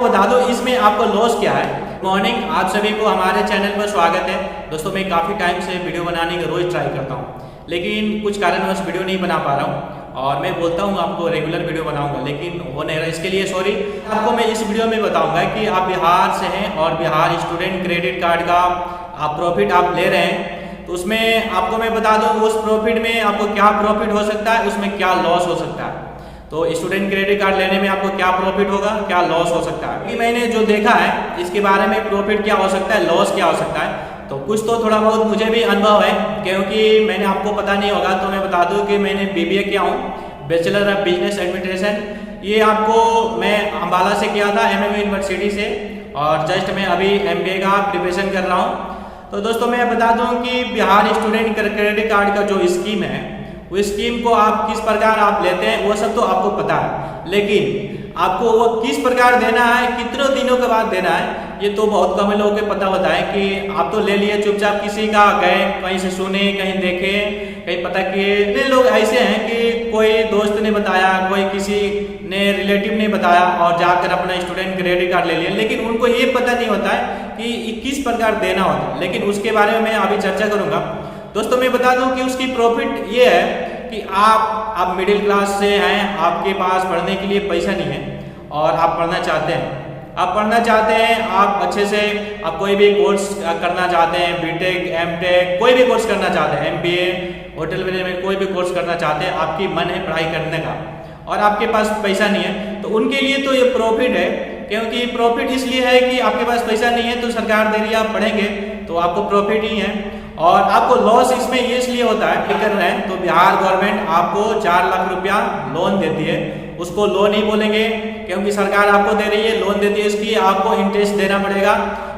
बता दूं इसमें आपको लॉस क्या है। मॉर्निंग, आप सभी को हमारे चैनल पर स्वागत है। दोस्तों, मैं काफ़ी टाइम से वीडियो बनाने का रोज़ ट्राई करता हूँ, लेकिन कुछ कारणवश वीडियो नहीं बना पा रहा हूँ और मैं बोलता हूँ आपको रेगुलर वीडियो बनाऊंगा, लेकिन हो नहीं रहा। इसके लिए सॉरी। आपको मैं इस वीडियो में बताऊंगा कि आप बिहार से हैं और बिहार स्टूडेंट क्रेडिट कार्ड का आप प्रॉफिट आप ले रहे हैं, तो उसमें आपको मैं बता दूं उस प्रॉफिट में आपको क्या प्रॉफिट हो सकता है, उसमें क्या लॉस हो सकता है। तो स्टूडेंट क्रेडिट कार्ड लेने में आपको क्या प्रॉफिट होगा, क्या लॉस हो सकता है, कि मैंने जो देखा है इसके बारे में प्रॉफिट क्या हो सकता है, लॉस क्या हो सकता है। तो कुछ तो थोड़ा बहुत मुझे भी अनुभव है, क्योंकि मैंने आपको पता नहीं होगा तो मैं बता दूं कि मैंने BBA किया हूँ, बैचलर ऑफ बिजनेस एडमिनिस्ट्रेशन। ये आपको मैं अम्बाला से किया था, MMU यूनिवर्सिटी से, और जस्ट मैं अभी MBA का प्रिपरेशन कर रहा हूँ। तो दोस्तों, मैं बता दूं कि बिहार स्टूडेंट क्रेडिट कार्ड का जो स्कीम है, वो स्कीम को आप किस प्रकार आप लेते हैं वो सब तो आपको पता है, लेकिन आपको वो किस प्रकार देना है, कितने दिनों के बाद देना है, ये तो बहुत कम लोगों को पता होता है। कि आप तो ले लिए चुपचाप, किसी का गए, कहीं से सुने, कहीं देखे, कहीं पता किए। इतने लोग ऐसे हैं कि कोई दोस्त ने बताया, कोई किसी ने रिलेटिव ने बताया और जाकर अपना स्टूडेंट क्रेडिट कार्ड ले लिया, लेकिन उनको ये पता नहीं होता है कि किस प्रकार देना होता है। लेकिन उसके बारे में मैं अभी चर्चा करूंगा। दोस्तों, मैं बता दूं कि उसकी प्रॉफिट ये है कि आप मिडिल क्लास से हैं, आपके पास पढ़ने के लिए पैसा नहीं है और आप पढ़ना चाहते हैं, आप अच्छे से आप कोई भी कोर्स करना चाहते हैं, बीटेक, एमटेक, कोई भी कोर्स करना चाहते हैं, MBA, होटल मैनेजमेंट, कोई भी कोर्स करना चाहते हैं, आपकी मन है पढ़ाई करने का और आपके पास पैसा नहीं है, तो उनके लिए तो ये प्रॉफिट है। क्योंकि प्रॉफिट इसलिए है कि आपके पास पैसा नहीं है तो सरकार दे रही है, आप पढ़ेंगे तो आपको प्रॉफिट ही है। और आपको लॉस इसमें ये इसलिए होता है, क्या कर रहे हैं, तो बिहार गवर्नमेंट आपको 4 लाख रुपया लोन देती है। उसको लोन ही बोलेंगे क्योंकि सरकार आपको दे रही है, लोन देती है, इसकी आपको इंटरेस्ट देना पड़ेगा।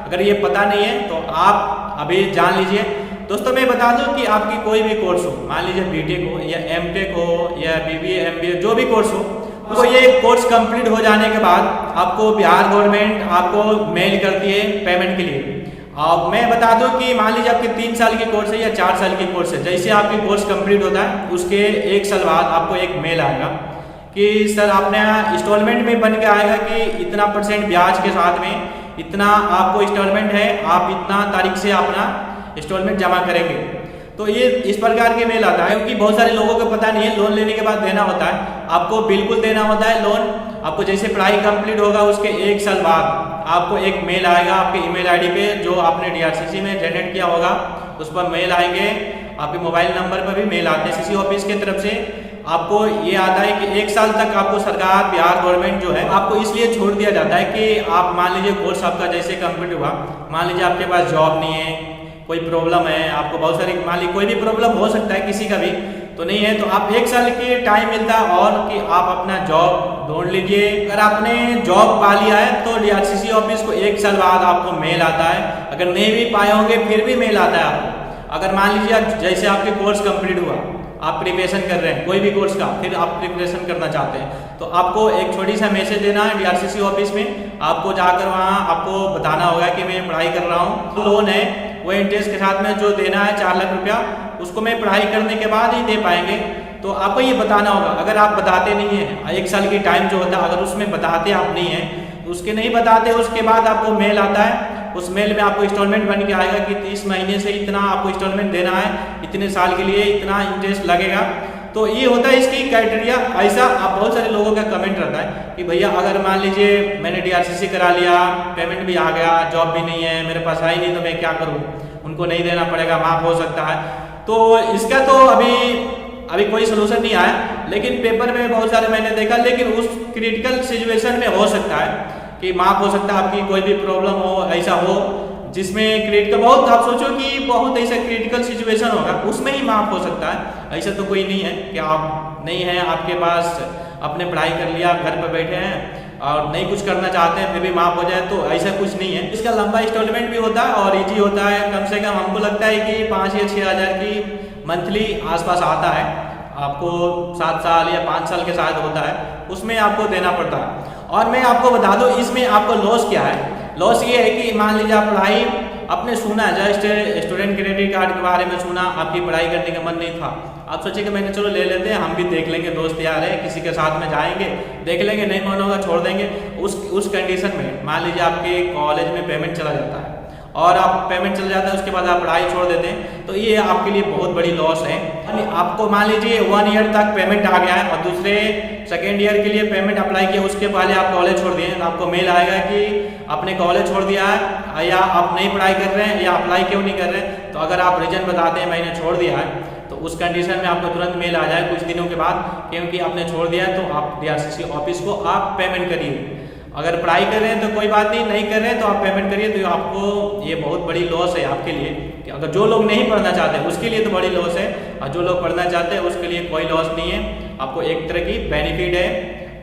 अगर ये पता नहीं है तो आप अभी जान लीजिए। दोस्तों, मैं बता दूं कि आपकी कोई भी कोर्स हो, मान लीजिए बीटेक हो या एमटेक हो या BBA, MBA, जो भी कोर्स हो, तो ये कोर्स कंप्लीट हो जाने के बाद आपको बिहार गवर्नमेंट आपको मेल करती है पेमेंट के लिए। अब मैं बता दूं कि मान लीजिए आपकी 3 साल की कोर्स है या 4 साल की कोर्स है, जैसे आपकी कोर्स कंप्लीट होता है उसके 1 साल बाद आपको एक मेल आएगा कि सर आपने इंस्टॉलमेंट में बन के आएगा कि इतना % ब्याज के साथ में इतना आपको इंस्टॉलमेंट है, आप इतना तारीख से अपना इंस्टॉलमेंट जमा करेंगे। तो ये इस प्रकार के मेल आता है, क्योंकि बहुत सारे लोगों को पता नहीं है लोन लेने के बाद देना होता है, आपको बिल्कुल देना होता है लोन। आपको जैसे पढ़ाई कंप्लीट होगा उसके 1 साल बाद आपको एक मेल आएगा आपके ईमेल आईडी पे, जो आपने DRCC में जनरेट किया होगा, उस पर मेल आएंगे। आपके मोबाइल नंबर पर भी मेल आते हैं CC ऑफिस की तरफ से। आपको ये आता है कि 1 साल तक आपको सरकार, बिहार गवर्नमेंट जो है, आपको इसलिए छोड़ दिया जाता है कि आप मान लीजिए कोर्स आपका जैसे कंप्लीट हुआ, मान लीजिए आपके पास जॉब नहीं है, कोई प्रॉब्लम है, आपको बहुत सारी, मान लीजिए कोई भी प्रॉब्लम हो सकता है, किसी का भी तो नहीं है, तो आप 1 साल के टाइम मिलता है और कि आप अपना जॉब ढूंढ लीजिए। अगर आपने जॉब पा लिया है तो DRCC ऑफिस को 1 साल बाद आपको मेल आता है। अगर नहीं भी पाए होंगे फिर भी मेल आता है आपको। अगर मान लीजिए जैसे आपके कोर्स कंप्लीट हुआ, आप प्रिपरेशन कर रहे हैं कोई भी कोर्स का, फिर आप प्रिपरेशन करना चाहते हैं, तो आपको एक छोटी सा मैसेज देना है DRCC ऑफिस में। आपको जाकर वहाँ आपको बताना होगा कि मैं पढ़ाई कर रहा हूँ, लोन है, वो इंटरेस्ट के साथ में जो देना है 4 लाख रुपया, उसको मैं पढ़ाई करने के बाद ही दे पाएंगे। तो आपको ये बताना होगा। अगर आप बताते नहीं हैं, 1 साल की टाइम जो होता है, अगर उसमें बताते आप नहीं हैं, तो उसके नहीं बताते, उसके बाद आपको मेल आता है। उस मेल में आपको इंस्टॉलमेंट बन के आएगा कि 30 महीने से इतना आपको इंस्टॉलमेंट देना है, इतने साल के लिए इतना इंटरेस्ट लगेगा। तो ये होता है इसकी क्राइटेरिया। ऐसा आप बहुत सारे लोगों का कमेंट रहता है कि भैया अगर मान लीजिए मैंने DRCC करा लिया, पेमेंट भी आ गया, जॉब भी नहीं है, मेरे पास आई नहीं, तो मैं क्या करूँ, उनको नहीं देना पड़ेगा, माफ हो सकता है। तो इसका तो अभी कोई सोल्यूशन नहीं आया, लेकिन पेपर में बहुत सारे मैंने देखा, लेकिन उस क्रिटिकल सिचुएशन में हो सकता है कि माफ हो सकता है, आपकी कोई भी प्रॉब्लम हो, ऐसा हो जिसमें क्रिटिकल, बहुत आप सोचो कि बहुत ऐसा क्रिटिकल सिचुएशन होगा, उसमें ही माफ हो सकता है। ऐसा तो कोई नहीं है कि आप नहीं है, आपके पास आपने पढ़ाई कर लिया, घर पर बैठे हैं और नहीं कुछ करना चाहते हैं फिर भी माफ हो जाए, तो ऐसा कुछ नहीं है। इसका लंबा इंस्टॉलमेंट भी होता है और इजी होता है। कम से कम हमको लगता है कि 5 या 6 हज़ार की मंथली आसपास आता है, आपको 7 साल या 5 साल के साथ होता है, उसमें आपको देना पड़ता है। और मैं आपको बता दूं इसमें आपको लॉस क्या है। लॉस ये है कि मान लीजिए आप पढ़ाई आपने सुना जस्ट स्टूडेंट क्रेडिट कार्ड के बारे में सुना, आपकी पढ़ाई करने का मन नहीं था, आप सोचे कि मैंने चलो ले लेते हैं, हम भी देख लेंगे, दोस्त यार है, किसी के साथ में जाएंगे देख लेंगे, नहीं मन होगा छोड़ देंगे। उस कंडीशन में मान लीजिए आपके कॉलेज में पेमेंट चला जाता है और आप पेमेंट चला जाता है, उसके बाद आप पढ़ाई छोड़ देते हैं, तो ये आपके लिए बहुत बड़ी लॉस है। आपको मान लीजिए 1 ईयर तक पेमेंट आ गया है और दूसरे सेकेंड ईयर के लिए पेमेंट अप्लाई किया, उसके पहले आप कॉलेज छोड़ दिए, तो आपको मेल आएगा कि आपने कॉलेज छोड़ दिया है या आप नहीं पढ़ाई कर रहे हैं या अप्लाई क्यों नहीं कर रहे हैं। तो अगर आप रीजन बताते हैं मैंने छोड़ दिया है, तो उस कंडीशन में आपको तुरंत मेल आ जाए कुछ दिनों के बाद, क्योंकि आपने छोड़ दिया है तो आप DRCC ऑफिस को आप पेमेंट करिए। अगर पढ़ाई कर रहे हैं तो कोई बात नहीं, नहीं कर रहे हैं तो आप पेमेंट करिए। तो आपको ये बहुत बड़ी लॉस है आपके लिए, कि अगर जो लोग नहीं पढ़ना चाहते उसके लिए तो बड़ी लॉस है, और जो लोग पढ़ना चाहते हैं उसके लिए कोई लॉस नहीं है। आपको एक तरह की बेनिफिट है,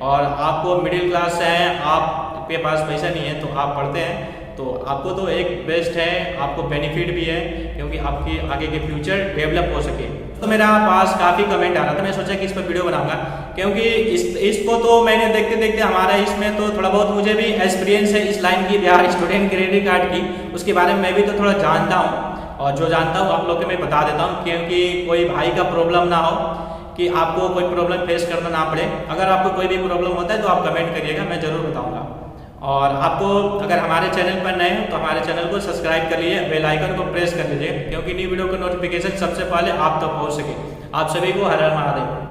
और आपको मिडिल क्लास से हैं, आपके पास पैसा नहीं है तो आप पढ़ते हैं, तो आपको तो एक बेस्ट है, आपको बेनिफिट भी है, क्योंकि आपकी आगे के फ्यूचर डेवलप हो सके। तो मेरा पास काफ़ी कमेंट आ रहा था, मैं सोचा कि इस पर वीडियो बनाऊंगा, क्योंकि इसको तो मैंने देखते देखते हमारा इसमें तो थोड़ा बहुत मुझे भी एक्सपीरियंस है इस लाइन की, बिहार स्टूडेंट क्रेडिट कार्ड की, उसके बारे में मैं भी तो थोड़ा जानता हूँ, और जो जानता हूँ आप लोग को मैं बता देता हूँ, क्योंकि कोई भाई का प्रॉब्लम ना हो, कि आपको कोई प्रॉब्लम फेस करना ना पड़े। अगर आपको कोई भी प्रॉब्लम होता है तो आप कमेंट करिएगा, मैं ज़रूर बताऊँगा। और आपको अगर हमारे चैनल पर नए हो तो हमारे चैनल को सब्सक्राइब कर लीजिए, बेल आइकन को प्रेस कर लीजिए, क्योंकि न्यू वीडियो का नोटिफिकेशन सबसे पहले आप तक पहुंच सके। आप सभी को हर हर महादेव।